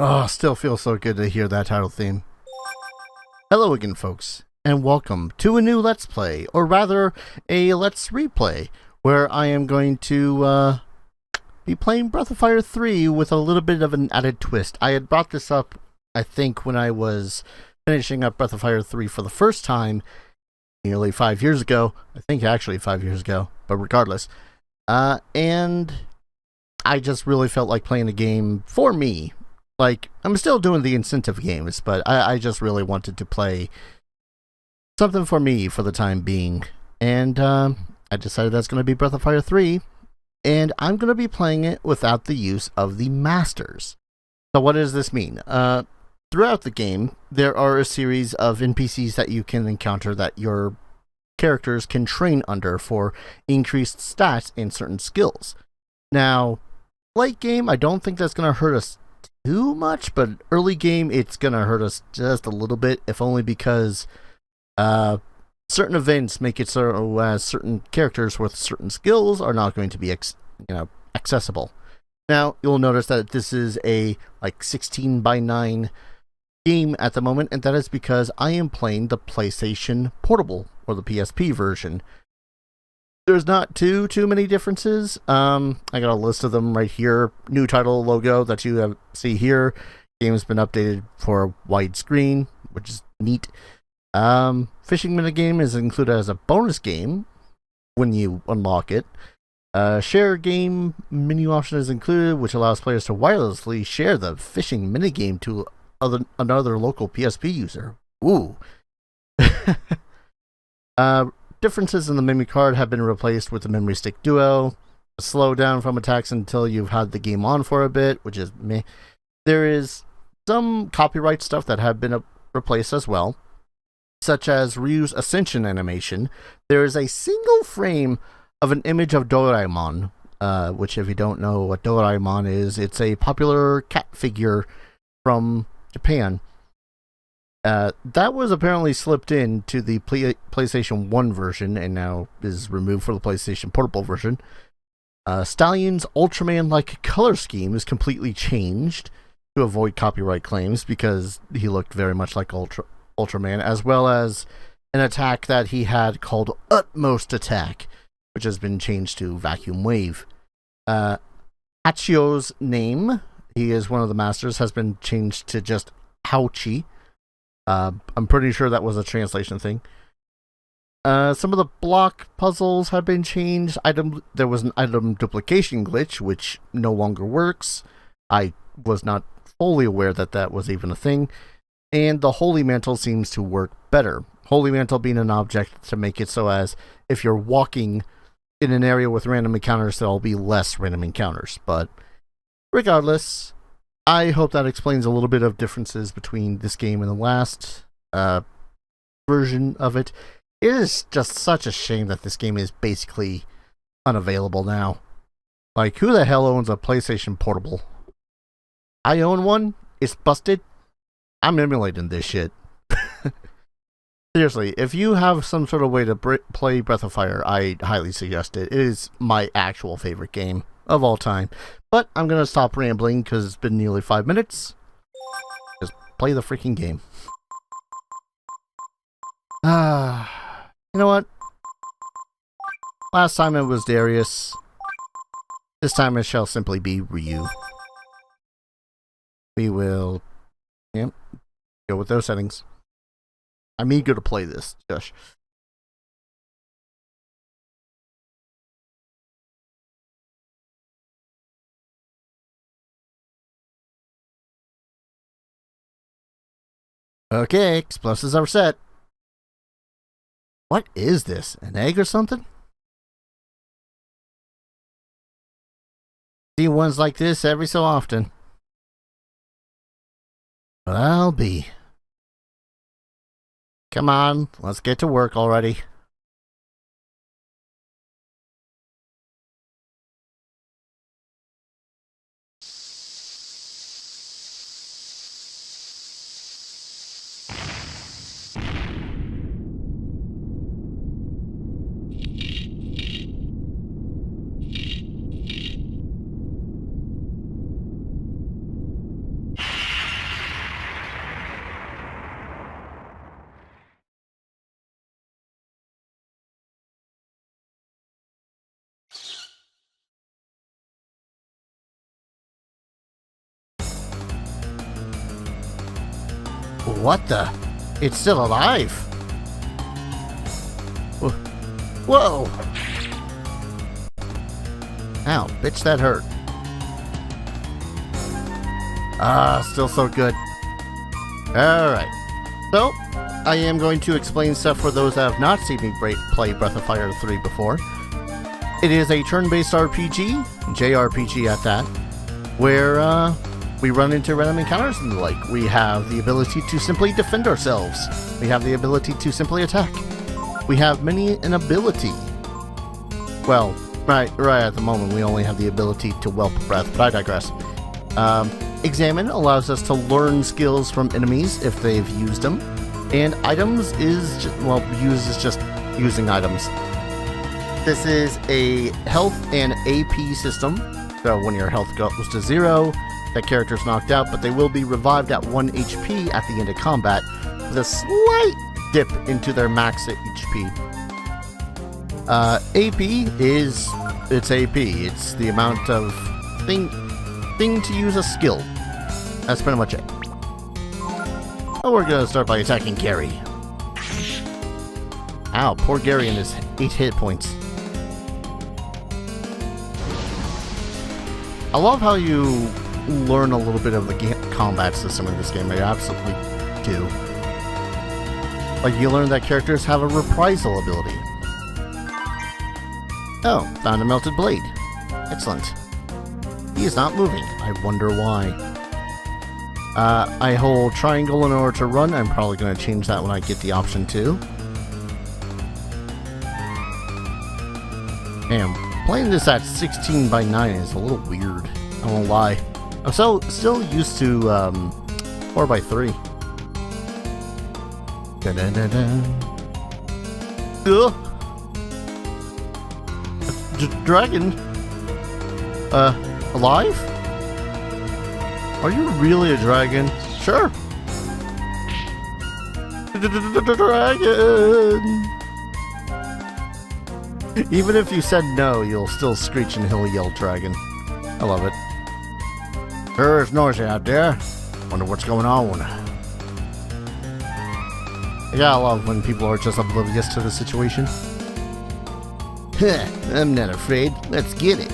Oh, still feels so good to hear that title theme. Hello again, folks, and welcome to a new Let's Play, or rather, a Let's Replay, where I am going to be playing Breath of Fire 3 with a little bit of an added twist. I had brought this up, I think, when I was finishing up Breath of Fire 3 for the first time, nearly 5 years ago. I think actually 5 years ago, but regardless. And I just really felt like playing a game for me. Like, I'm still doing the incentive games, but I just really wanted to play something for me for the time being. And I decided that's going to be Breath of Fire 3, and I'm going to be playing it without the use of the Masters. So what does this mean? Throughout the game, there are a series of NPCs that you can encounter that your characters can train under for increased stats and certain skills. Now, late game, I don't think that's going to hurt us too much, but early game, it's going to hurt us just a little bit, if only because certain events make it so as certain characters with certain skills are not going to be accessible. Now, you'll notice that this is a 16:9 game at the moment, and that is because I am playing the PlayStation Portable, or the PSP version. There's not too many differences. I got a list of them right here. New title logo that you see here. Game's been updated for widescreen, which is neat. Fishing minigame is included as a bonus game when you unlock it. Share game menu option is included, which allows players to wirelessly share the fishing minigame to another local PSP user. Ooh. Differences in the memory card have been replaced with the memory stick duo. Slow down from attacks until you've had the game on for a bit, which is meh. There is some copyright stuff that have been replaced as well, such as Ryu's Ascension animation. There is a single frame of an image of Doraemon, which, if you don't know what Doraemon is, it's a popular cat figure from Japan. That was apparently slipped into the PlayStation 1 version and now is removed for the PlayStation Portable version. Stallion's Ultraman-like color scheme is completely changed to avoid copyright claims because he looked very much like Ultraman, as well as an attack that he had called Utmost Attack, which has been changed to Vacuum Wave. Hachio's name, he is one of the masters, has been changed to just Hauchi. I'm pretty sure that was a translation thing. Some of the block puzzles have been changed. There was an item duplication glitch, which no longer works. I was not fully aware that that was even a thing. And the Holy Mantle seems to work better. Holy Mantle being an object to make it so as if you're walking in an area with random encounters, there'll be less random encounters. But regardless, I hope that explains a little bit of differences between this game and the last version of it. It is just such a shame that this game is basically unavailable now. Like, who the hell owns a PlayStation Portable? I own one. It's busted. I'm emulating this shit. Seriously, if you have some sort of way to play Breath of Fire, I highly suggest it. It is my actual favorite game of all time. But I'm going to stop rambling because it's been nearly 5 minutes. Just play the freaking game. You know what? Last time it was Darius. This time it shall simply be Ryu. We will go with those settings. I'm eager to play this, Josh. Okay, explosives are set. What is this? An egg or something? See ones like this every so often. But I'll be. Come on, let's get to work already. What the? It's still alive. Whoa! Ow, bitch, that hurt. Still so good. Alright. So, I am going to explain stuff for those that have not seen me play Breath of Fire 3 before. It is a turn-based RPG, JRPG at that, where we run into random encounters and the like. We have the ability to simply defend ourselves. We have the ability to simply attack. We have many an ability. Well, right at the moment we only have the ability to whelp breath, but I digress. Examine allows us to learn skills from enemies if they've used them. And items is, use is just using items. This is a health and AP system. So when your health goes to 0, that character's knocked out, but they will be revived at 1 HP at the end of combat, with a slight dip into their max HP. AP is, it's AP. It's the amount of thing to use a skill. That's pretty much it. Oh, we're gonna start by attacking Gary. Ow, poor Gary and his 8 hit points. I love how you learn a little bit of the combat system in this game. I absolutely do. Like, you learn that characters have a reprisal ability. Oh, found a melted blade. Excellent. He is not moving. I wonder why. I hold triangle in order to run. I'm probably going to change that when I get the option to. Damn, playing this at 16 by 9 is a little weird. I won't lie. I'm still used to 4 by 3. Dragon? Alive? Are you really a dragon? Sure. Dragon! Even if you said no, you'll still screech and he'll yell dragon. I love it. Sure, it's noisy out there. Wonder what's going on. Yeah, I love when people are just oblivious to the situation. Heh, I'm not afraid. Let's get it.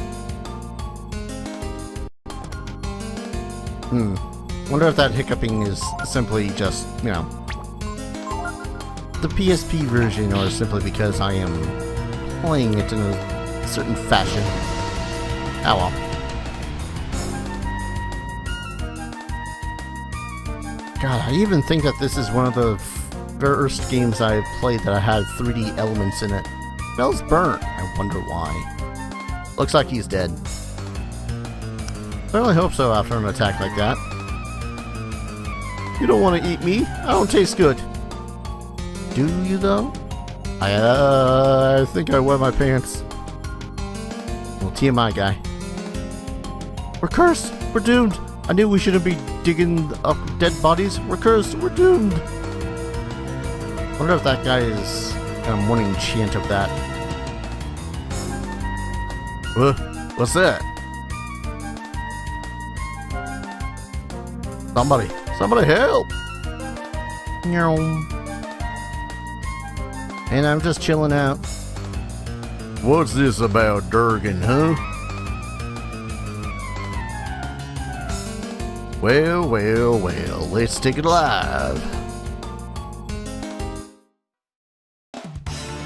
Wonder if that hiccuping is simply just, you know, the PSP version, or simply because I am playing it in a certain fashion. Oh well. God, I even think that this is one of the first games I played that I had 3D elements in it. Smells burnt. I wonder why. Looks like he's dead. I really hope so after an attack like that. You don't want to eat me. I don't taste good. Do you though? I think I wet my pants. Well, TMI guy. We're cursed. We're doomed. I knew we shouldn't be digging up dead bodies. We're cursed. We're doomed. Wonder if that guy is a morning chant of that. What's that? Somebody help! And I'm just chilling out. What's this about Durgan, huh? Well, let's take it live.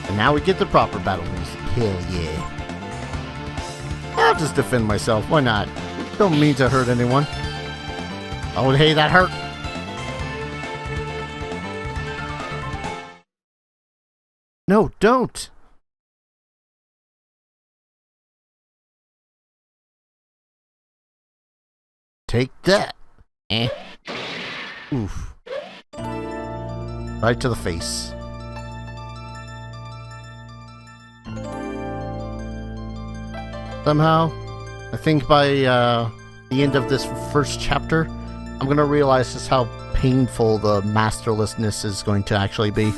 And now we get the proper battle music. Hell yeah. I'll just defend myself, why not? Don't mean to hurt anyone. Oh, hey, that hurt. No, don't. Take that. Oof. Right to the face. Somehow, I think by the end of this first chapter, I'm going to realize just how painful the masterlessness is going to actually be.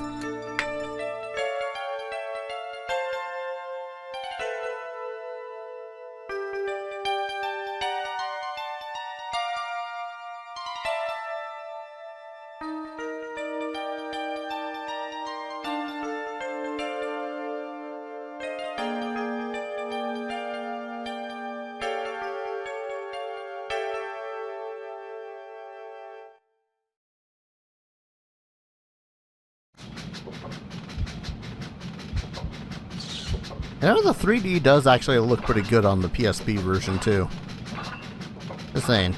You know, the 3D does actually look pretty good on the PSP version, too. Just saying.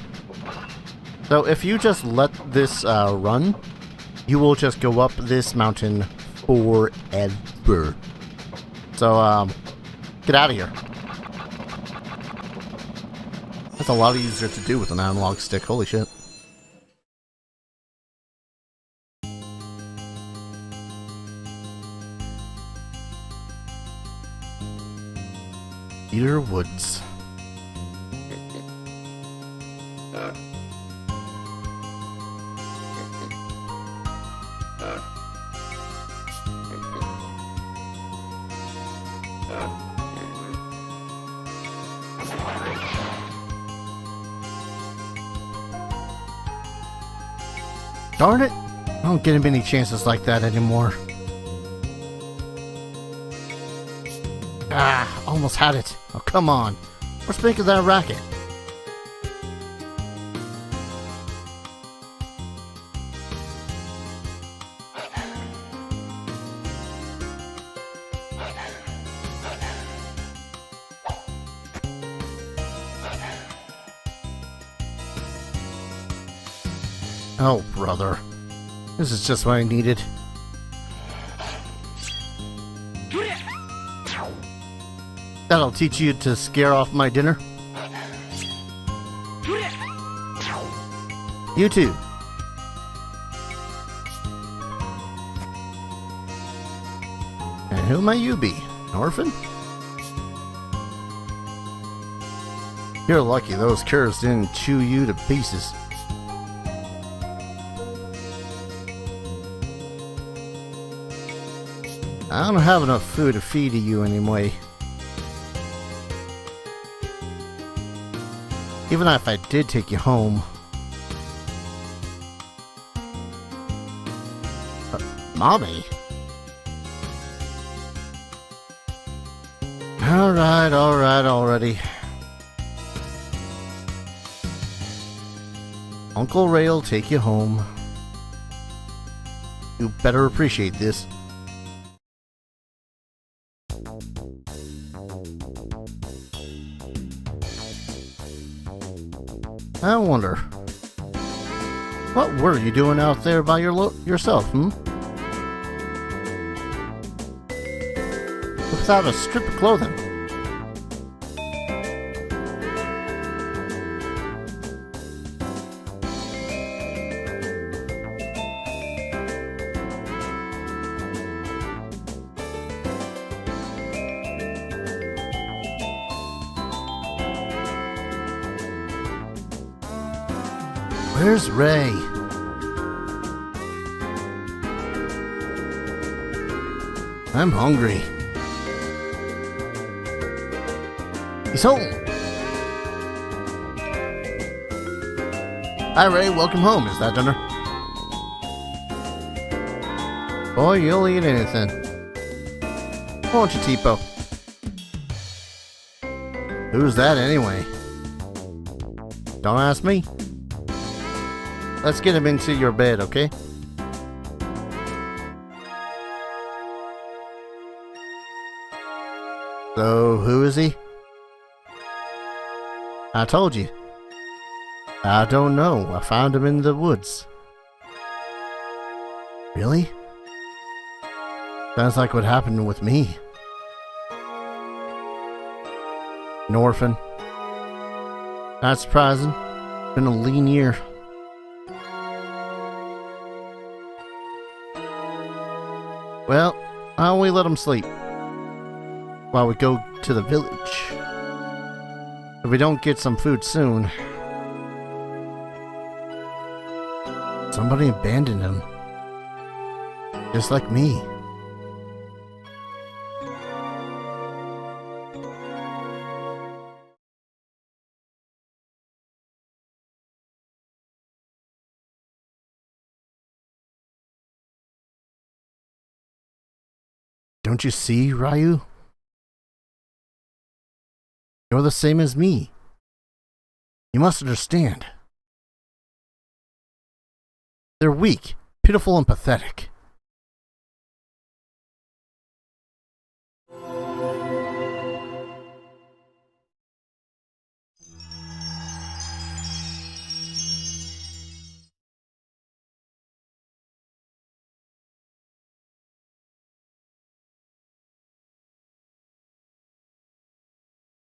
So, if you just let this run, you will just go up this mountain forever. So, get out of here. That's a lot easier to do with an analog stick, holy shit. Cedar Woods. Darn it! I don't get many chances like that anymore. Ah, almost had it. Oh, come on. What's making that racket? Oh, brother. This is just what I needed. That'll teach you to scare off my dinner. You too. And who might you be? An orphan? You're lucky those curs didn't chew you to pieces. I don't have enough food to feed you anyway. Even if I did take you home. Mommy? Alright, already. Uncle Ray'll take you home. You better appreciate this. I wonder, what were you doing out there by yourself, hmm? Without a strip of clothing. Where's Ray? I'm hungry. He's home. Hi Ray, welcome home. Is that dinner? Boy, you'll eat anything. Won't you, Tipo? Who's that anyway? Don't ask me. Let's get him into your bed, okay? So, who is he? I told you. I don't know. I found him in the woods. Really? Sounds like what happened with me. An orphan. Not surprising. Been a lean year. Well, why don't we let him sleep while we go to the village? If we don't get some food soon, somebody abandoned him. Just like me. Don't you see, Ryu? You're the same as me. You must understand. They're weak, pitiful, and pathetic.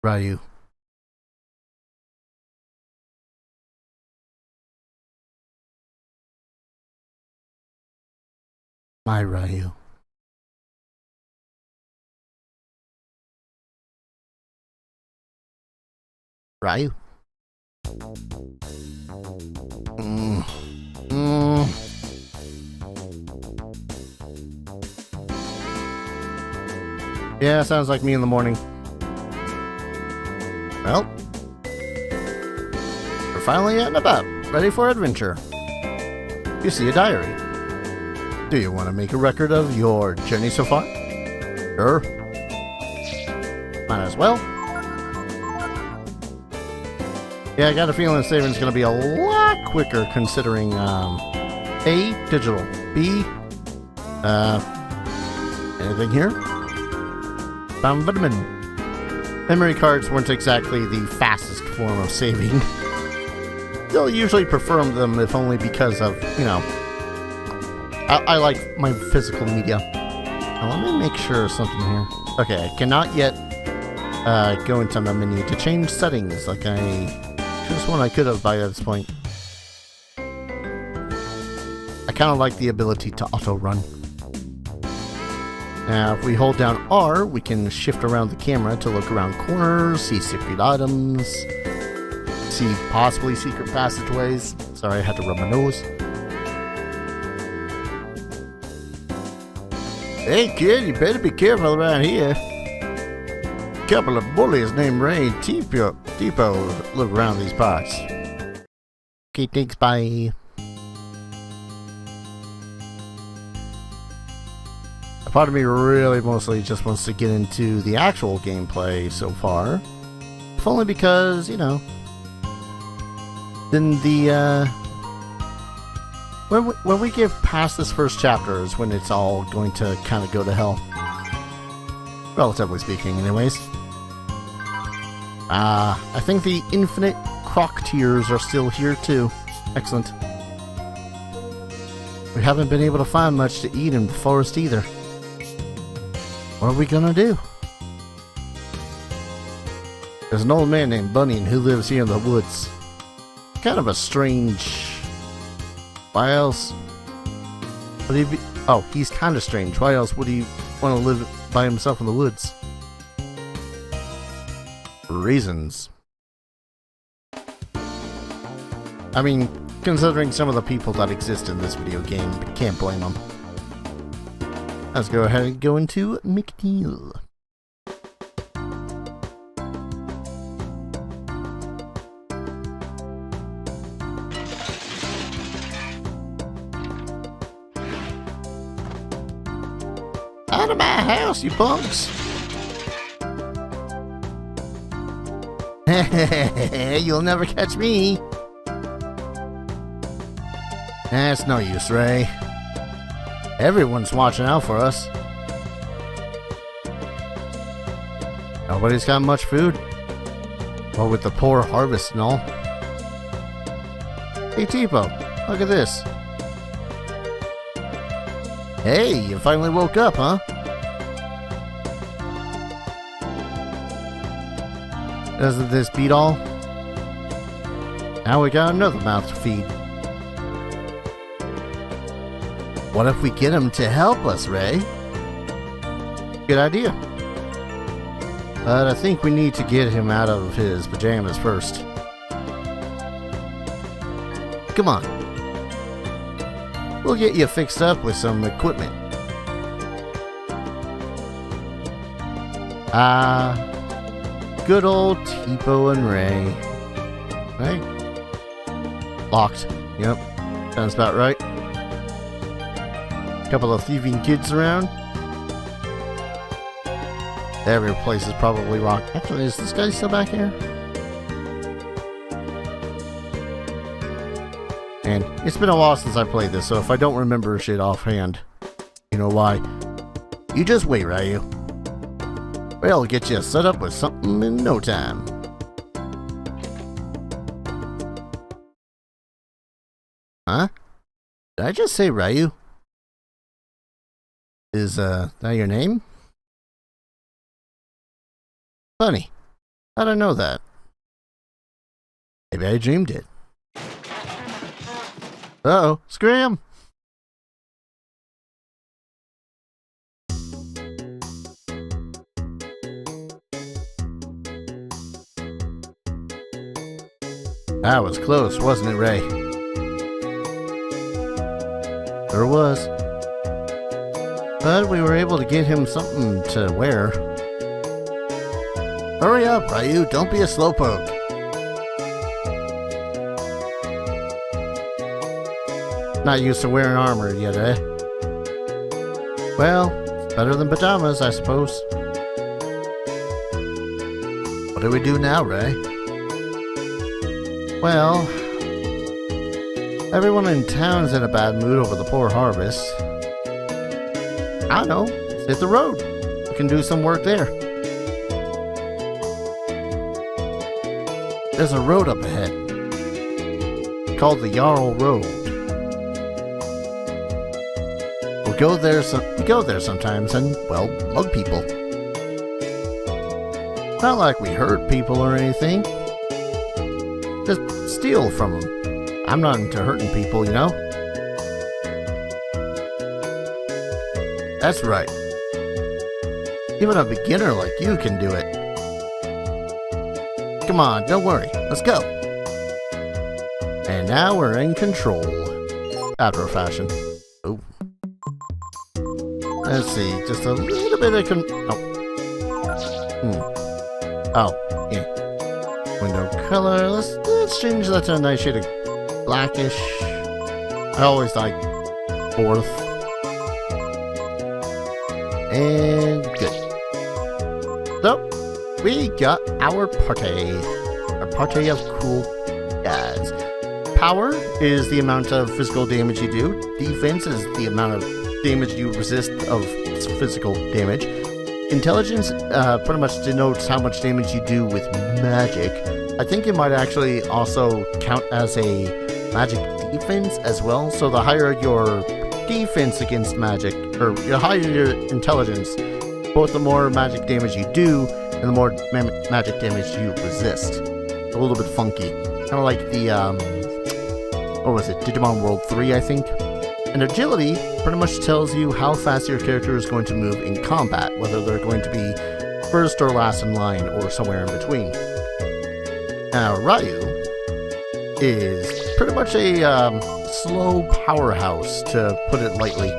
Ryu. My Ryu. Ryu. Yeah, sounds like me in the morning. Well, we're finally out and about, ready for adventure. You see a diary. Do you want to make a record of your journey so far? Sure. Might as well. Yeah, I got a feeling saving's going to be a lot quicker considering, A, digital. B, anything here? Vitamin. Memory cards weren't exactly the fastest form of saving. They'll usually prefer them if only because of, you know, I like my physical media. Now let me make sure of something here. Okay, I cannot yet go into my menu to change settings like just one I could have by this point. I kind of like the ability to auto-run. Now, if we hold down R, we can shift around the camera to look around corners, see secret items, see possibly secret passageways. Sorry, I had to rub my nose. Hey kid, you better be careful around here. A couple of bullies named Ray and Tipo live around these parts. Okay, thanks, bye. A part of me really mostly just wants to get into the actual gameplay so far. If only because, you know, then when we get past this first chapter is when it's all going to kind of go to hell. Relatively speaking, anyways. I think the infinite croc tears are still here too. Excellent. We haven't been able to find much to eat in the forest either. What are we gonna do? There's an old man named Bunny who lives here in the woods. Kind of a strange... Why else would he be... Oh, he's kind of strange. Why else would he want to live by himself in the woods? Reasons. I mean, considering some of the people that exist in this video game, can't blame them. Let's go ahead and go into McNeil. Out of my house, you punks! You'll never catch me! That's no use, Ray. Everyone's watching out for us. Nobody's got much food. Well, with the poor harvest and all. Hey, Tipo, look at this. Hey, you finally woke up, huh? Doesn't this beat all? Now we got another mouth to feed. What if we get him to help us, Ray? Good idea. But I think we need to get him out of his pajamas first. Come on. We'll get you fixed up with some equipment. Good old Tipo and Ray. Right? Locked. Yep. Sounds about right. Couple of thieving kids around. Every place is probably locked. Actually, is this guy still back here? And it's been a while since I played this, so if I don't remember shit offhand, you know why. You just wait, Ryu. We'll get you set up with something in no time. Huh? Did I just say Ryu? Is that your name? Funny. How'd I know that? Maybe I dreamed it. Uh-oh, scram! That was close, wasn't it, Ray? Sure was. But we were able to get him something to wear. Hurry up, Ryu, don't be a slowpoke. Not used to wearing armor yet, eh? Well, it's better than pajamas, I suppose. What do we do now, Ray? Well, everyone in town's in a bad mood over the poor harvest. I don't know, let's hit the road. We can do some work there. There's a road up ahead, called the Yarrow Road. We go there sometimes and, well, mug people. Not like we hurt people or anything. Just steal from them. I'm not into hurting people, you know? That's right. Even a beginner like you can do it. Come on, don't worry. Let's go. And now we're in control. After a fashion. Oh. Let's see, just a little bit of Oh, yeah. Window color. Let's change that to a nice shade of blackish. I always like fourth. And good. So, we got our party. A party of cool guys. Power is the amount of physical damage you do. Defense is the amount of damage you resist of physical damage. Intelligence pretty much denotes how much damage you do with magic. I think it might actually also count as a magic defense as well. So the higher your defense against magic, or the higher your intelligence, both the more magic damage you do and the more magic damage you resist. A little bit funky. Kind of like the, what was it, Digimon World 3, I think? And agility pretty much tells you how fast your character is going to move in combat, whether they're going to be first or last in line, or somewhere in between. Now, Ryu is pretty much a slow powerhouse, to put it lightly.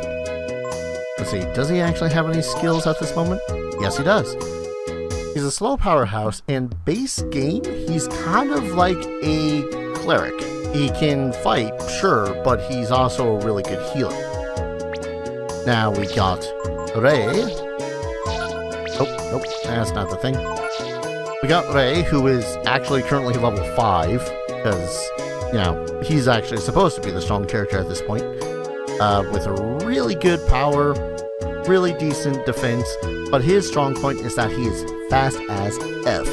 Let's see, does he actually have any skills at this moment? Yes, he does. He's a slow powerhouse, and base game, he's kind of like a cleric. He can fight, sure, but he's also a really good healer. Now we got Ray. Nope, that's not the thing. We got Ray, who is actually currently level 5, because, you know, he's actually supposed to be the strong character at this point, with a really good power, really decent defense, but his strong point is that he is fast as F.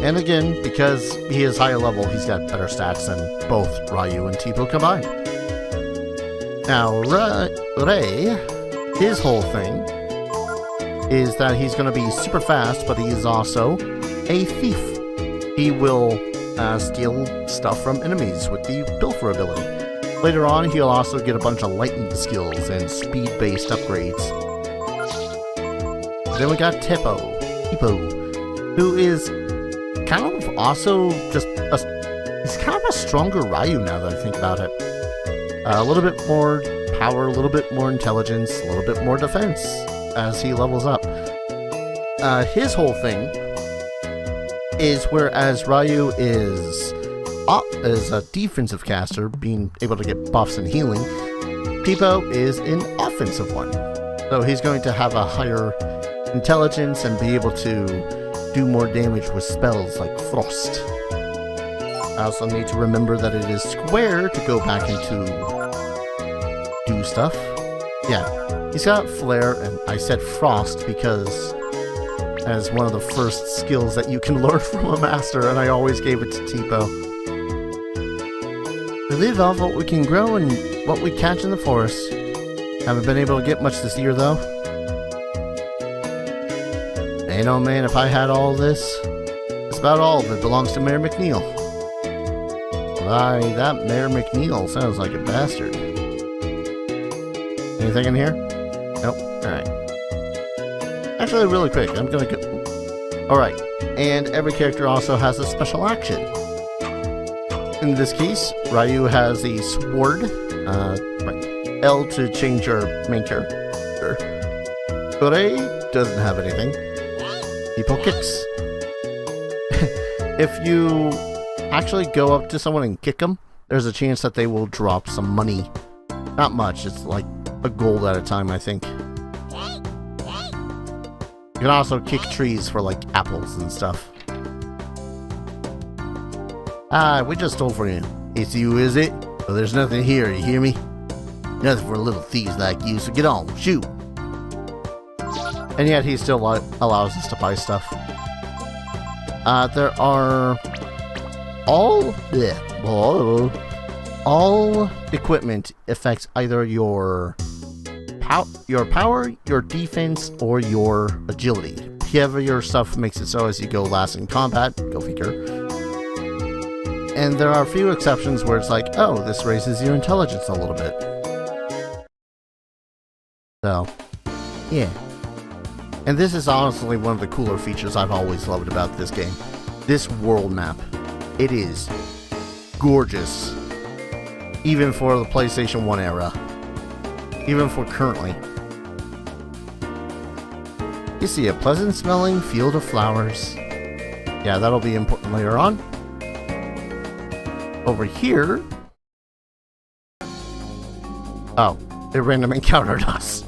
And again, because he is higher level, he's got better stats than both Ryu and Tipo combined. Now, Ray, his whole thing is that he's going to be super fast, but he is also a thief. He will steal stuff from enemies with the Pilfer ability. Later on, he'll also get a bunch of lightning skills and speed-based upgrades. Then we got Tipo, who is kind of also just he's kind of a stronger Ryu now that I think about it. A little bit more power, a little bit more intelligence, a little bit more defense as he levels up. His whole thing is, whereas Ryu is a defensive caster, being able to get buffs and healing, Tipo is an offensive one. So he's going to have a higher intelligence and be able to do more damage with spells like Frost. I also need to remember that it is square to go back into do stuff. Yeah, he's got Flare, and I said Frost because as one of the first skills that you can learn from a master, and I always gave it to Tipo. We live off what we can grow and what we catch in the forest. Haven't been able to get much this year though. You know, man, if I had all this, it's about all of it belongs to Mayor McNeil. Why, that Mayor McNeil sounds like a bastard. Anything in here? Nope. Alright. Actually, really quick, I'm gonna go... Alright, and every character also has a special action. In this case, Ryu has a sword, right, L to change your main character. Ray doesn't have anything. He kicks. If you actually go up to someone and kick them, there's a chance that they will drop some money. Not much, it's like a gold at a time, I think. You can also kick trees for like apples and stuff. Ah, we just stole from you. It's you, is it? Well, there's nothing here, you hear me? Nothing for little thieves like you, so get on, shoot! And yet he still allows us to buy stuff. There are... All equipment affects either your power, your defense, or your agility. Heavier stuff makes it so as you go last in combat, go figure. And there are a few exceptions where it's like, oh, this raises your intelligence a little bit. So, yeah. And this is honestly one of the cooler features I've always loved about this game. This world map. It is gorgeous. Even for the PlayStation 1 era. Even for currently. You see a pleasant smelling field of flowers. Yeah, that'll be important later on. Over here... Oh, it random encountered us.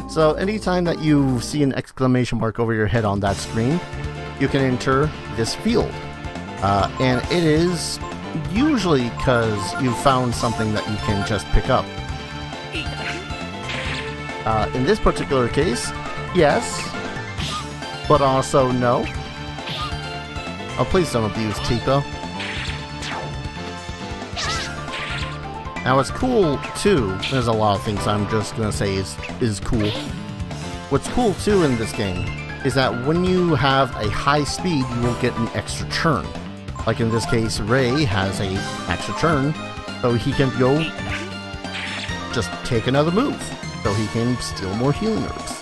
So anytime that you see an exclamation mark over your head on that screen, you can enter this field. And it is usually because you found something that you can just pick up. In this particular case, yes, but also no. Oh, please don't abuse Tipo. Now what's cool too, there's a lot of things I'm just gonna say is cool. What's cool too in this game is that when you have a high speed, you will get an extra turn. Like in this case, Ray has a extra turn, so he can go just take another move, so he can steal more healing herbs.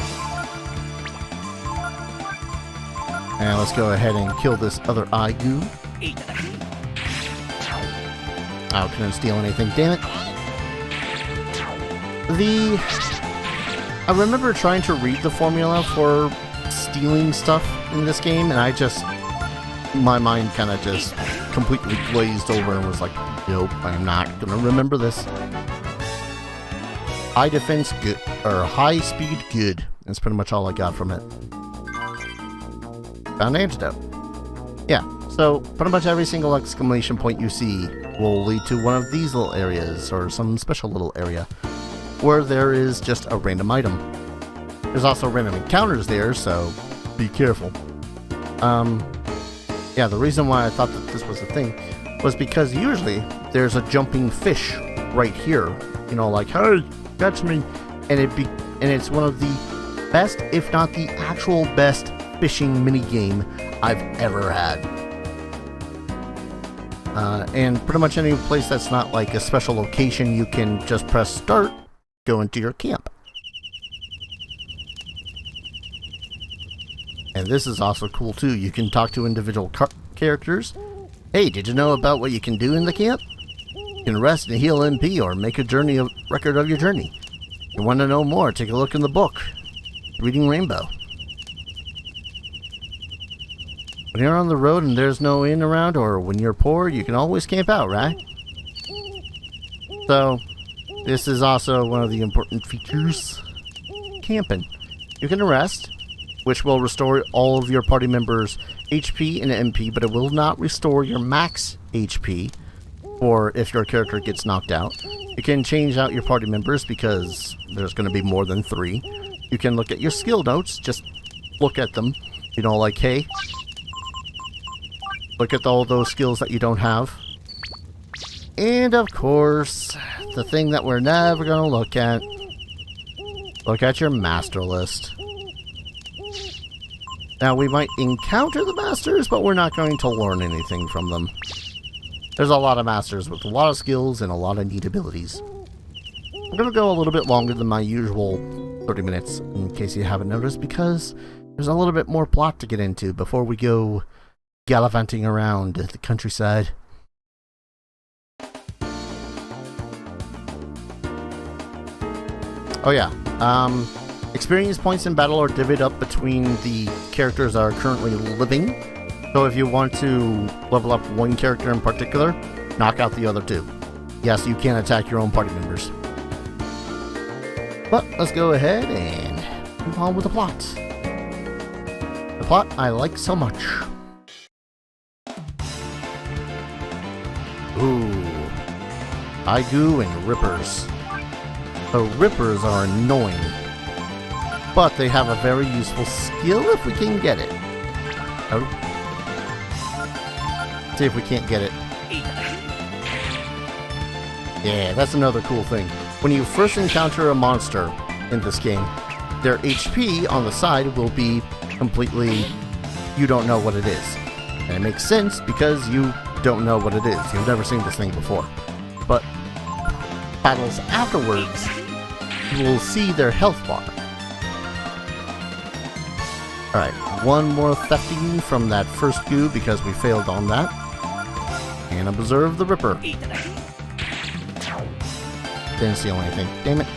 And let's go ahead and kill this other eye goo. Oh, couldn't steal anything, damn it. I remember trying to read the formula for stealing stuff in this game, and my mind kind of just completely glazed over and was like, nope, I'm not gonna remember this. High defense good, or high speed good. That's pretty much all I got from it. Found an antidote. Yeah, so pretty much every single exclamation point you see will lead to one of these little areas, or some special little area, where there is just a random item. There's also random encounters there, so be careful. Yeah, the reason why I thought that this was a thing was because usually there's a jumping fish right here. You know, like, hey, catch me! And it's one of the best, if not the actual best, fishing minigame I've ever had. And pretty much any place that's not like a special location, you can just press start, go into your camp. And this is also cool too. You can talk to individual characters. Hey, did you know about what you can do in the camp? You can rest and heal MP or make a record of your journey. If you want to know more, take a look in the book, Reading Rainbow. When you're on the road and there's no inn around, or when you're poor, you can always camp out, right? So, this is also one of the important features. Camping. You can rest, which will restore all of your party members' HP and MP, but it will not restore your max HP, or if your character gets knocked out. You can change out your party members because there's going to be more than 3. You can look at your skill notes, just look at them, you know, like, hey, look at all those skills that you don't have. And of course, the thing that we're never going to look at your master list. Now, we might encounter the masters, but we're not going to learn anything from them. There's a lot of masters with a lot of skills and a lot of neat abilities. I'm going to go a little bit longer than my usual 30 minutes, in case you haven't noticed, because there's a little bit more plot to get into before we go gallivanting around the countryside. Oh yeah, experience points in battle are divvied up between the characters that are currently living. So if you want to level up one character in particular, knock out the other two. Yes, you can attack your own party members. But let's go ahead and move on with the plot. The plot I like so much. Ooh. Aigu and Rippers. The Rippers are annoying, but they have a very useful skill if we can get it. Oh. See if we can't get it. Yeah, that's another cool thing. When you first encounter a monster in this game, their HP on the side will be completely... you don't know what it is. And it makes sense because you don't know what it is. You've never seen this thing before. But battles afterwards, you will see their health bar. Alright, one more thefting from that first goo because we failed on that. And observe the Ripper. Didn't steal anything. Damn it.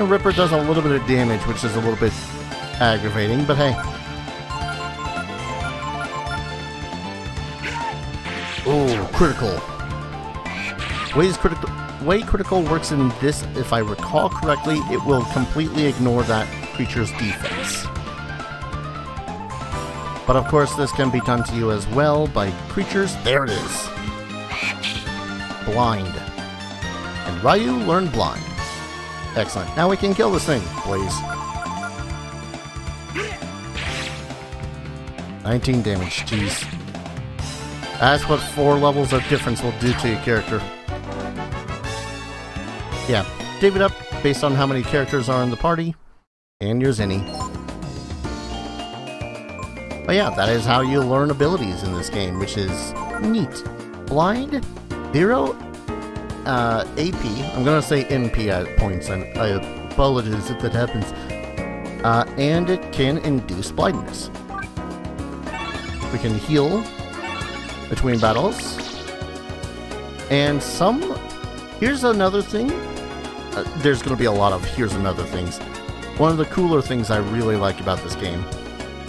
Ripper does a little bit of damage, which is a little bit aggravating, but hey. Oh, critical. Way critical works in this, if I recall correctly, it will completely ignore that creature's defense. But of course, this can be done to you as well by creatures. There it is. Blind. And Ryu learned Blind. Excellent. Now we can kill this thing, please. 19 damage, jeez. That's what 4 levels of difference will do to your character. Yeah, divvy it up based on how many characters are in the party, and your Zinni. But yeah, that is how you learn abilities in this game, which is neat. Blind, 0 AP, I'm gonna say MP at points, and I apologize if that happens. And it can induce blindness. We can heal between battles. And here's another thing. There's gonna be a lot of here's another things. One of the cooler things I really like about this game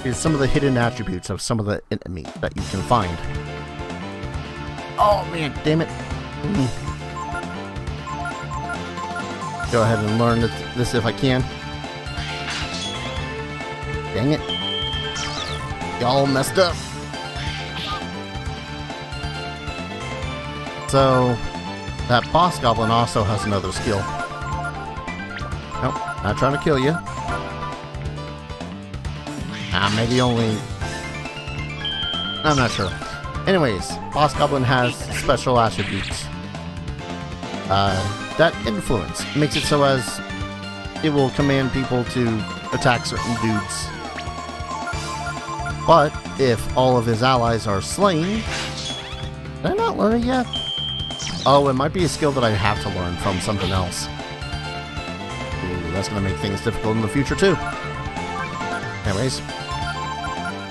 is some of the hidden attributes of some of the enemies that you can find. Oh man, damn it. Go ahead and learn this if I can. Dang it. Y'all messed up. So, that boss goblin also has another skill. Nope, not trying to kill you. Maybe only... I'm not sure. Anyways, boss goblin has special attributes. That influence makes it so as it will command people to attack certain dudes. But if all of his allies are slain... Did I not learn it yet? Oh, it might be a skill that I have to learn from something else. Ooh, that's going to make things difficult in the future too. Anyways,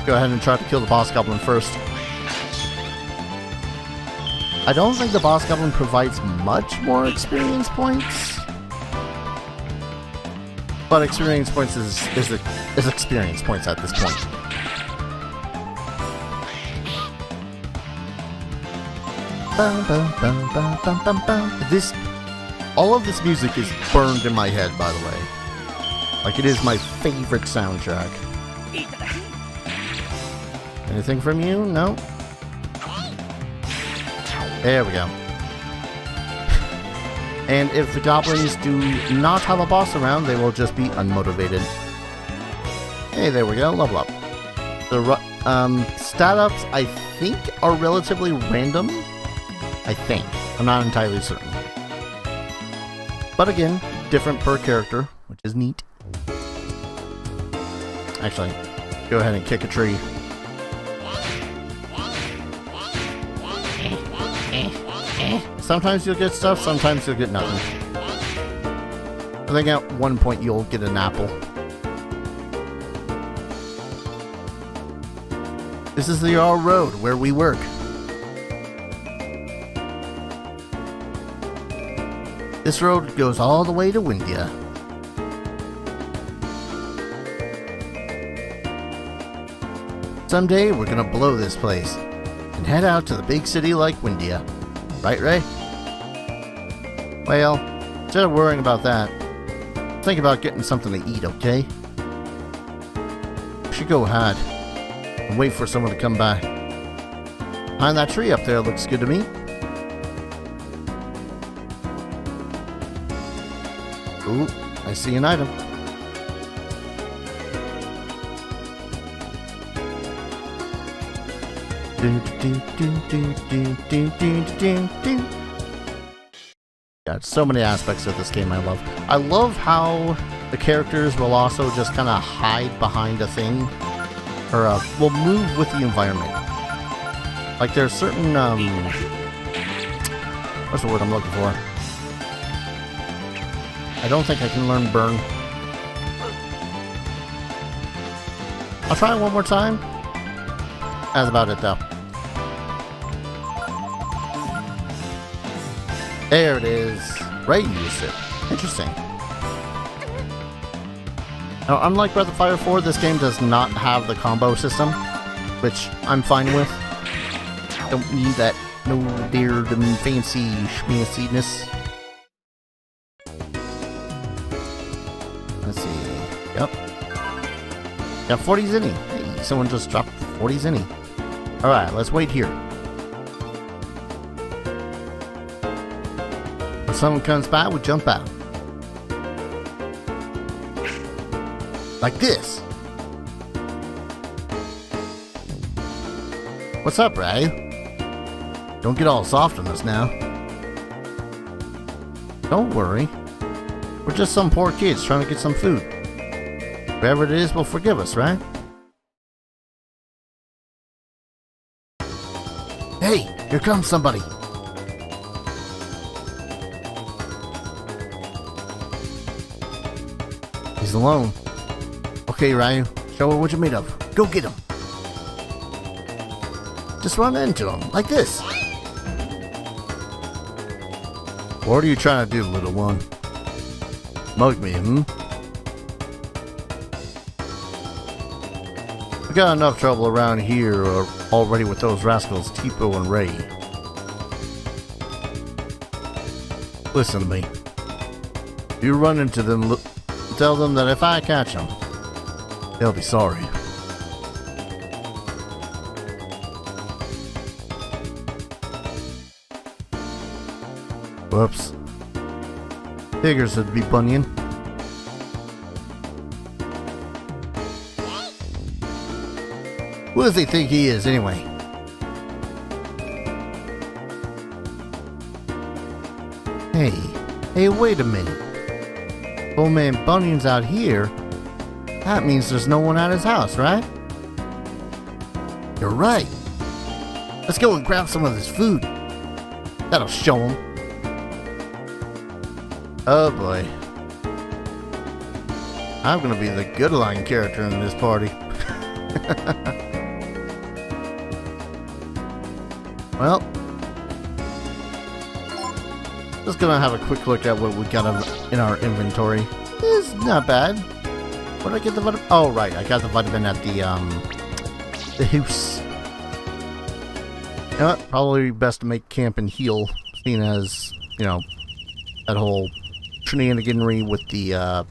go ahead and try to kill the boss goblin first. I don't think the boss goblin provides much more experience points. But experience points is experience points at this point. All of this music is burned in my head, by the way. Like, it is my favorite soundtrack. Anything from you? No? There we go. And if the goblins do not have a boss around, they will just be unmotivated. Hey, there we go, level up. The stat ups, I think, are relatively random. I think. I'm not entirely certain. But again, different per character, which is neat. actually, go ahead and kick a tree. Sometimes you'll get stuff, sometimes you'll get nothing. I think at one point you'll get an apple. This is the Yarrow Road where we work. This road goes all the way to Windia. Someday we're gonna blow this place and head out to the big city like Windia. Right, Ray? Well, instead of worrying about that, think about getting something to eat, okay? We should go ahead and wait for someone to come by. Behind that tree up there looks good to me. Ooh, I see an item. Got so many aspects of this game I love. I love how the characters will also just kind of hide behind a thing, or will move with the environment. Like there's certain what's the word I'm looking for? I don't think I can learn burn. I'll try it one more time. That's about it though. There it is. Ray used it. Interesting. Now, unlike Breath of Fire 4, this game does not have the combo system, which I'm fine with. Don't need that no dear fancy schmanciness. Let's see. Yep. Got 40 zinni. Hey, someone just dropped 40 zinni. Alright, let's wait here. When someone comes by, we jump out. Like this. What's up, Ray? Don't get all soft on us now. Don't worry. We're just some poor kids trying to get some food. Whoever it is will forgive us, right? Hey, here comes somebody. He's alone. Okay, Ryu, show her what you're made of. Go get him. Just run into him, like this. What are you trying to do, little one? Mug me, hmm? We got enough trouble around here already with those rascals Tipo and Ray. Listen to me. If you run into them, tell them that if I catch them, they'll be sorry. Whoops. Figures it'd be Bunyan. Who does he think he is, anyway? Hey, wait a minute. Old man Bunyan's out here. That means there's no one at his house, right? You're right. Let's go and grab some of this food. That'll show him. Oh boy. I'm gonna be the good line character in this party. Well, just gonna have a quick look at what we got in our inventory. It's not bad. Where did I get the vitamin? Oh right, I got the vitamin at the house. You know what? Probably best to make camp and heal, seeing as, you know, that whole shenaniganry with the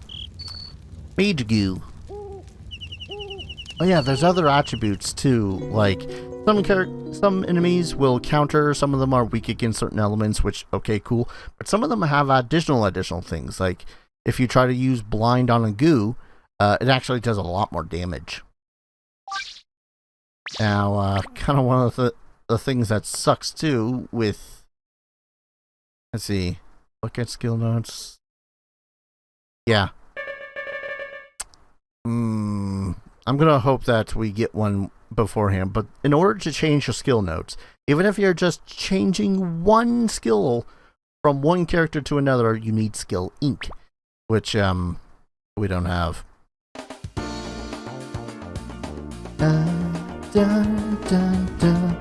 mage goo. Oh yeah, there's other attributes too, like some enemies will counter, some of them are weak against certain elements, which, okay, cool, but some of them have additional things, like if you try to use blind on a goo, it actually does a lot more damage. Now, kind of one of the things that sucks too with, let's see, look at skill notes. Yeah. I'm I'm going to hope that we get one beforehand. But in order to change your skill notes, even if you're just changing one skill from one character to another, you need skill ink, which we don't have. Dun, dun, dun, dun.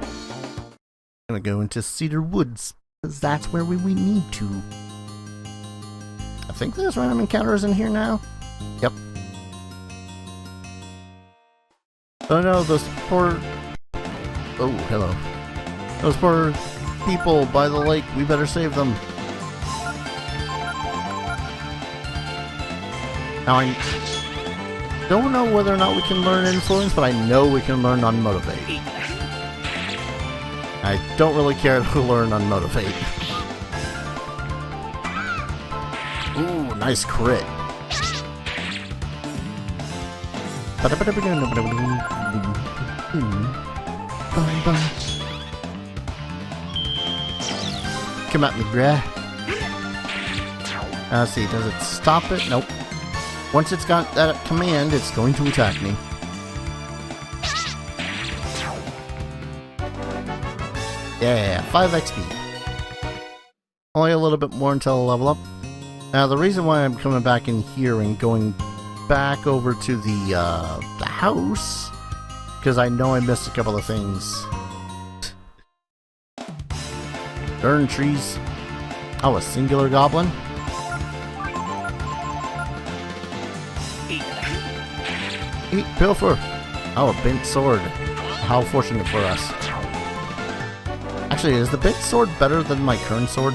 I'm going to go into Cedar Woods, because that's where we need to. I think there's random encounters in here now. Yep. Oh no, those poor... Oh, hello. Those poor people by the lake, we better save them. Now I don't know whether or not we can learn Influence, but I know we can learn Unmotivate. I don't really care to learn Unmotivate. Ooh, nice crit. Come at me, bruh. Let's see, does it stop it? Nope. Once it's got that command, it's going to attack me. Yeah, 5 XP. Only a little bit more until I level up. Now, the reason why I'm coming back in here and going back over to the house, because I know I missed a couple of things. Darn trees. Oh, a singular goblin? Eat pilfer. Oh, a bent sword. How fortunate for us. Actually, is the bent sword better than my current sword?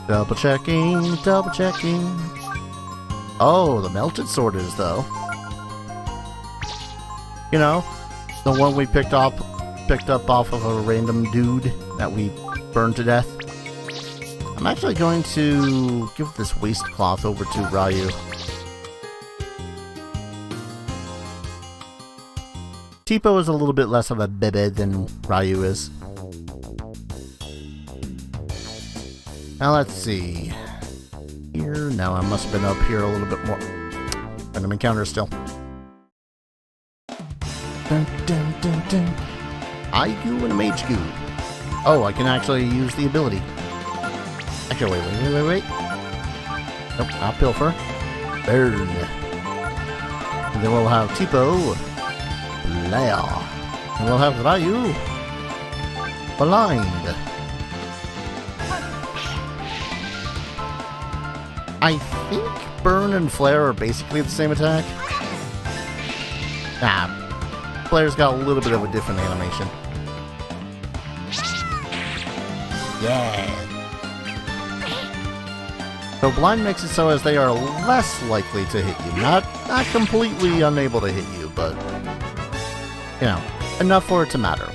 Double checking, double checking. Oh, the melted sword is, though. You know, the one we picked up off of a random dude that we burned to death. I'm actually going to give this waistcloth over to Ryu. Tipo is a little bit less of a bebe than Ryu is. Now let's see. Here, no, I must have been up here a little bit more. Random encounter still. Dun, dun, dun, dun. I-goo and a mage goo. Oh, I can actually use the ability. Actually, wait. Nope, not pilfer. Burn. And then we'll have Tipo. Lair. And we'll have Ryu. Blind. I think Burn and Flare are basically the same attack. Nah, Flare's got a little bit of a different animation. Yeah. So Blind makes it so as they are less likely to hit you. Not completely unable to hit you, but, you know, enough for it to matter.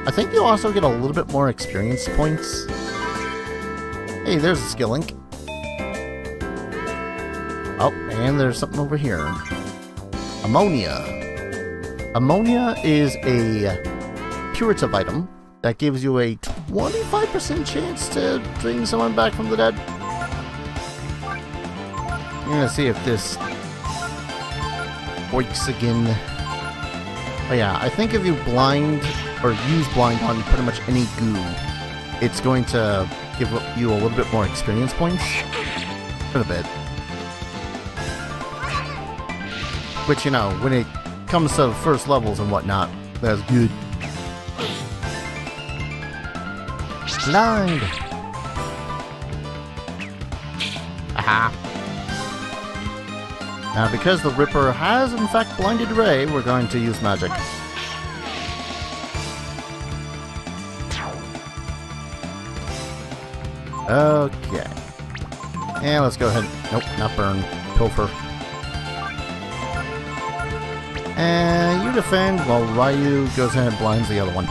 I think you also get a little bit more experience points. Hey, there's a skill link. Oh, and there's something over here. Ammonia. Ammonia is a curative item that gives you a 25% chance to bring someone back from the dead. I'm gonna see if this works again. Oh yeah, I think if you blind or use blind on pretty much any goo, it's going to give you a little bit more experience points. A bit. Which, you know, when it comes to first levels and whatnot, that's good. Blind! Aha! Now, because the Ripper has in fact blinded Ray, we're going to use magic. Okay. And let's go ahead. Nope, not burn. Pilfer. And you defend while Ryu goes ahead and blinds the other one.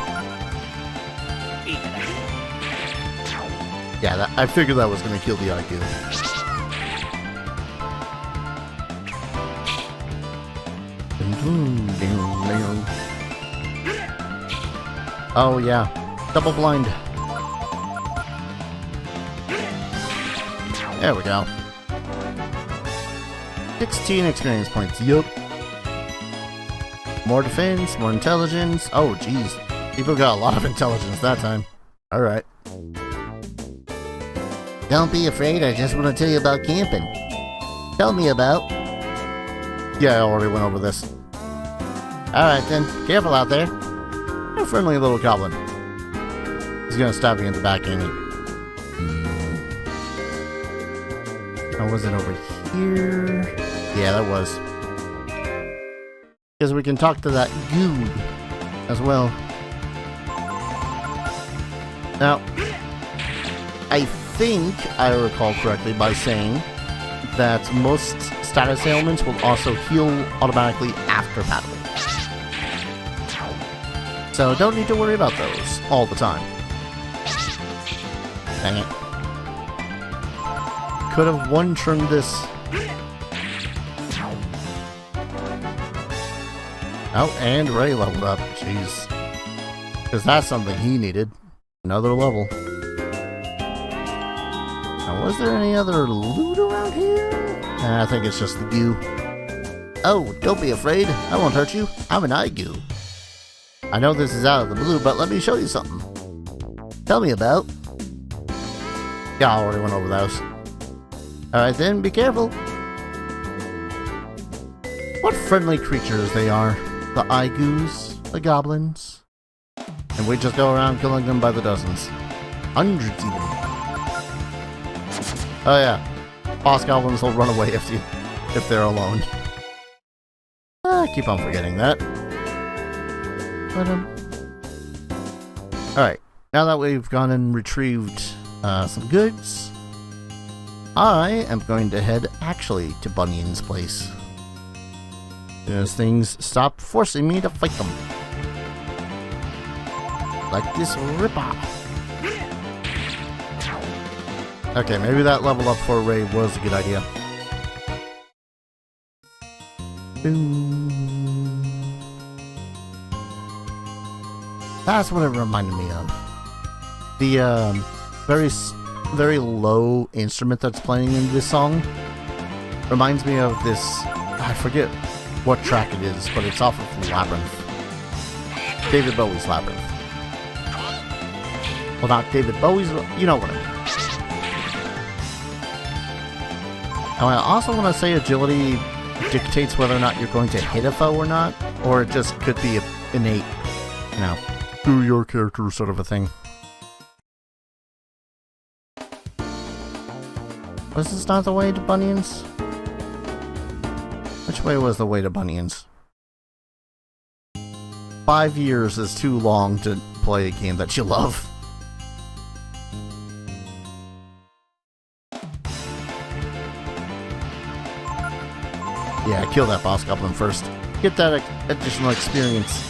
Yeah, I figured that was going to kill the IQ. Oh yeah, double blind. There we go. 16 experience points. Yup. More defense, more intelligence. Oh, jeez. People got a lot of intelligence that time. Alright. Don't be afraid, I just want to tell you about camping. Tell me about... Yeah, I already went over this. Alright then, careful out there. A friendly little goblin. He's gonna stab you in the back, ain't he? Or was it over here? Yeah, that was. Because we can talk to that goob as well. Now, I think I recall correctly by saying that most status ailments will also heal automatically after battle. So don't need to worry about those all the time. Dang it. Could have one-turned this. Oh, and Ray leveled up. Jeez. Because that's something he needed. Another level. Now, was there any other loot around here? I think it's just the goo. Oh, don't be afraid. I won't hurt you. I'm an eye goo. I know this is out of the blue, but let me show you something. Tell me about. Yeah, I already went over those. Alright then, be careful. What friendly creatures they are. The eye goos, the goblins. And we just go around killing them by the dozens. Hundreds even. Oh yeah. Boss goblins will run away if they're alone. I keep on forgetting that. Alright, now that we've gone and retrieved some goods, I am going to head actually to Bunyan's place. Those things stop forcing me to fight them. Like this ripper. Okay, maybe that level up for Ray was a good idea. Boom. That's what it reminded me of. The very low instrument that's playing in this song reminds me of this. I forget what track it is, but it's off of Labyrinth. David Bowie's Labyrinth. Well, not David Bowie's, you know what I mean. Now, I also want to say agility dictates whether or not you're going to hit a foe or not, or it just could be innate, you know, through your character sort of a thing. Was this not the way to Bunyan's? Which way was the way to Bunyan's? 5 years is too long to play a game that you love. Yeah, kill that boss goblin first. Get that additional experience.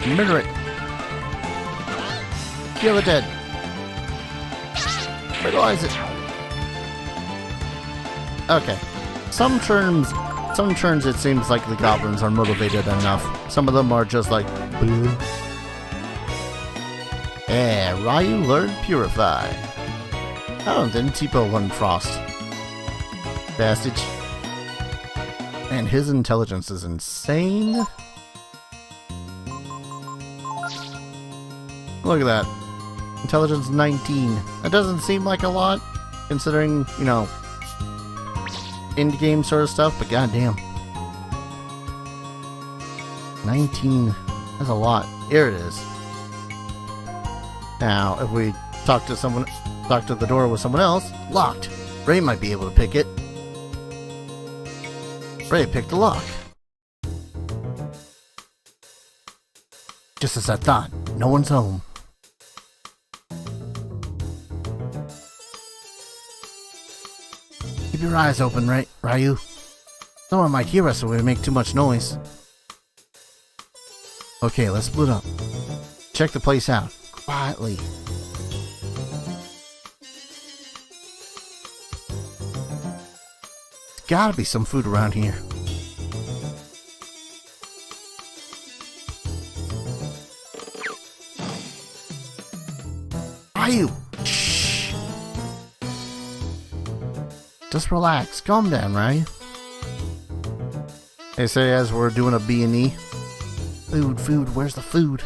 Murder it. Kill it dead. Fertilize it. Okay. Some turns it seems like the goblins are motivated enough. Some of them are just like, bleh. Yeah, Ryu learned Purify. Oh, then Tipo learned Frost. Bastard. Man, his intelligence is insane. Look at that. Intelligence 19. That doesn't seem like a lot, considering, you know, indie game sort of stuff, but goddamn. 19. That's a lot. Here it is. Now, if we talk to the door with someone else, locked. Ray might be able to pick it. Ray picked the lock. Just as I thought, no one's home. Keep your eyes open, Ryu. Someone might hear us if we make too much noise. Okay, let's split up. Check the place out. Quietly. There's gotta be some food around here. Just relax. Calm down, right? They say as we're doing a B&E. Food, where's the food?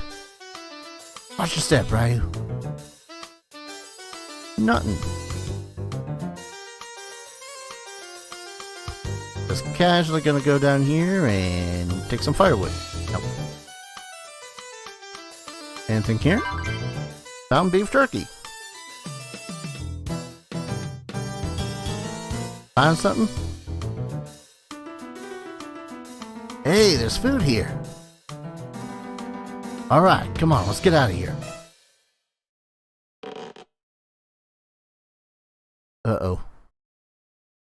Watch your step, Ryu. Nothing. Just casually gonna go down here and take some firewood. Nope. Anything here? Found beef jerky. Find something? Hey, there's food here. Alright, come on, let's get out of here. Uh-oh.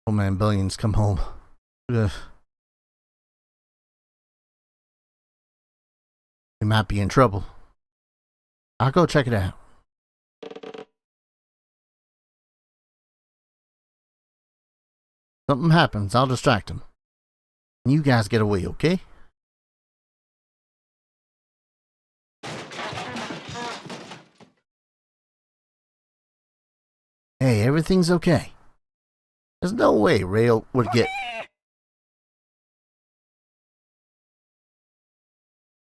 Old man Billion's come home. Ugh. We might be in trouble. I'll go check it out. Something happens, I'll distract him. And you guys get away, okay? Hey, everything's okay. There's no way Rail would get...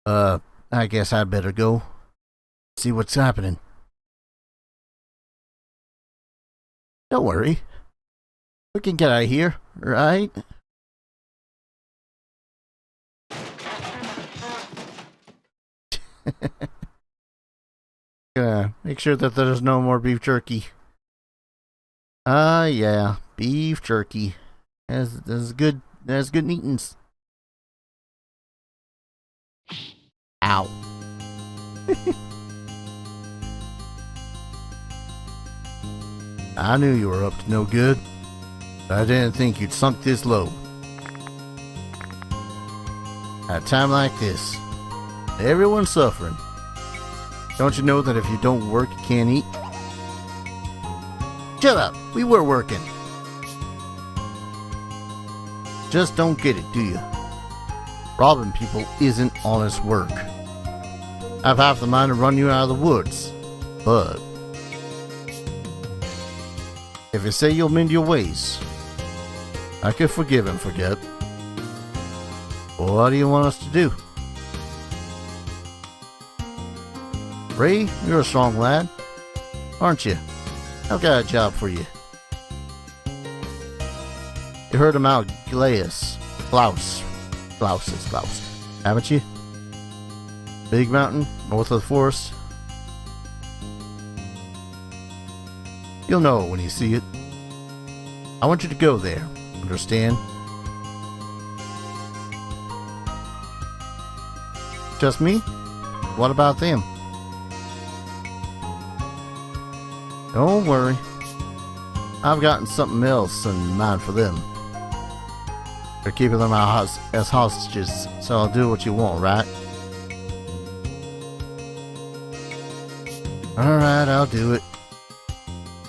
I guess I'd better go. See what's happening. Don't worry. We can get out of here, right? Make sure that there's no more beef jerky. Yeah, beef jerky. That's good eatings. Ow. I knew you were up to no good, but I didn't think you'd sunk this low. At a time like this, everyone's suffering. Don't you know that if you don't work, you can't eat? Shut up! We were working. Just don't get it, do you? Robbing people isn't honest work. I've half the mind to run you out of the woods, but if you say you'll mend your ways, I could forgive and forget. What do you want us to do? Ray, you're a strong lad, aren't you? I've got a job for you. You heard about Klaus, haven't you? Big mountain, north of the forest. You'll know it when you see it. I want you to go there, understand? Just me? What about them? Don't worry. I've gotten something else in mind for them. They're keeping them as hostages, so I'll do what you want, right? Alright, I'll do it.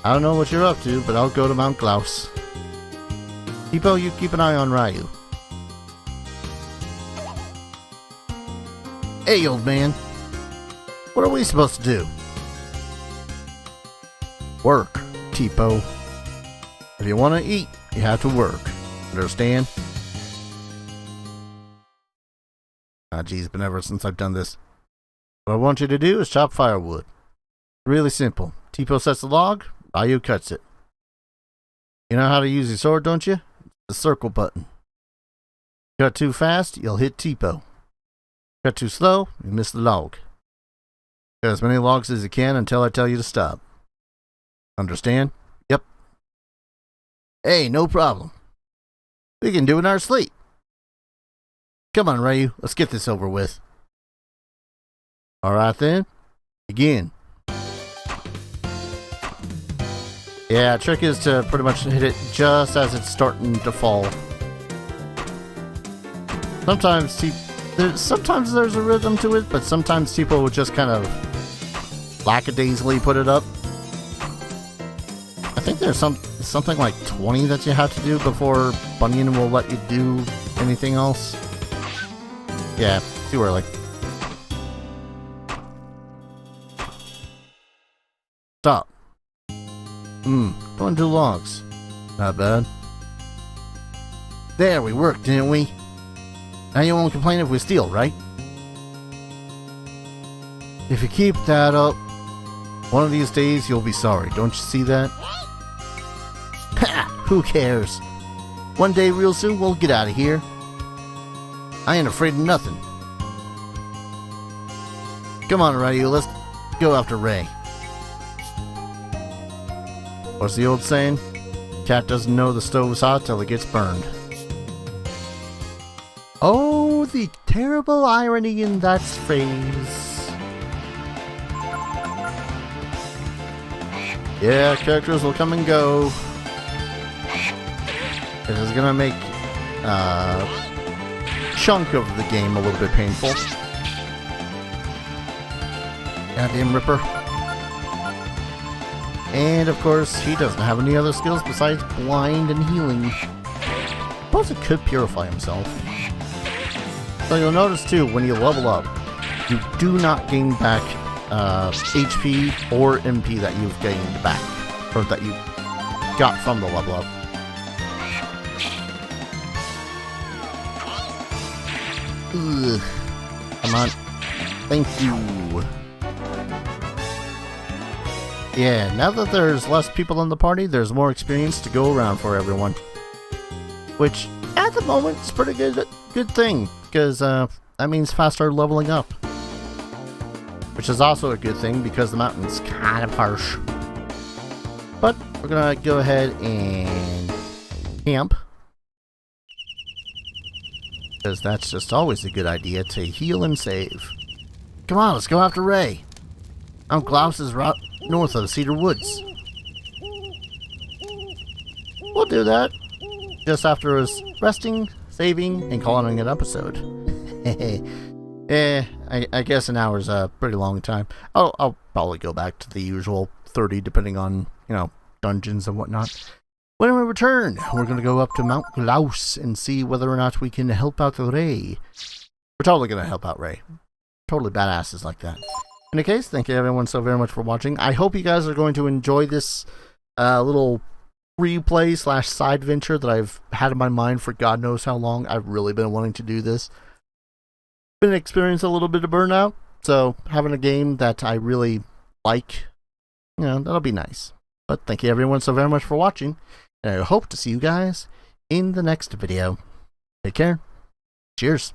I don't know what you're up to, but I'll go to Mount Klaus. Tipo, you keep an eye on Ryu. Hey, old man. What are we supposed to do? Work, Tipo. If you want to eat, you have to work. Understand? Ah, geez, it's been ever since I've done this. What I want you to do is chop firewood. Really simple. Tipo sets the log, Ryu cuts it. You know how to use your sword, don't you? The circle button. Cut too fast, you'll hit Tipo. Cut too slow, you miss the log. Cut as many logs as you can until I tell you to stop. Understand? Yep. Hey, no problem. We can do it in our sleep. Come on, Ryu, let's get this over with. Alright then, begin. Yeah, trick is to pretty much hit it just as it's starting to fall. Sometimes there's a rhythm to it, but sometimes people will just kind of lackadaisically put it up. I think there's something like 20 that you have to do before Bunyan will let you do anything else. Yeah, too early. Stop. Going to logs. Not bad. There, we worked, didn't we? Now you won't complain if we steal, right? If you keep that up, one of these days you'll be sorry. Don't you see that? Ha! Who cares? One day real soon we'll get out of here. I ain't afraid of nothing. Come on, Ray, let's go after Ray. What's the old saying? Cat doesn't know the stove's hot till it gets burned. Oh, the terrible irony in that phrase. Yeah, characters will come and go. This is gonna make chunk of the game a little bit painful. Goddamn Ripper. And of course, he doesn't have any other skills besides blind and healing. Suppose it could purify himself. So you'll notice too, when you level up, you do not gain back HP or MP that you've gained back, or that you got from the level up. Ugh. Come on. Thank you. Yeah, now that there's less people in the party, there's more experience to go around for everyone. Which, at the moment, is a pretty good thing, because that means faster leveling up. Which is also a good thing, because the mountain's kind of harsh. But, we're gonna go ahead and camp. Because that's just always a good idea, to heal and save. Come on, let's go after Ray. Mount Glaus is right north of Cedar Woods. We'll do that. Just after us resting, saving, and calling an episode. I guess an hour's a pretty long time. I'll probably go back to the usual 30, depending on, you know, dungeons and whatnot. When we return, we're going to go up to Mount Glaus and see whether or not we can help out Ray. We're totally going to help out Ray. Totally badasses like that. In any case, thank you everyone so very much for watching. I hope you guys are going to enjoy this little replay / side venture that I've had in my mind for God knows how long. I've really been wanting to do this. Been experiencing a little bit of burnout, so having a game that I really like, you know, that'll be nice. But thank you everyone so very much for watching, and I hope to see you guys in the next video. Take care. Cheers.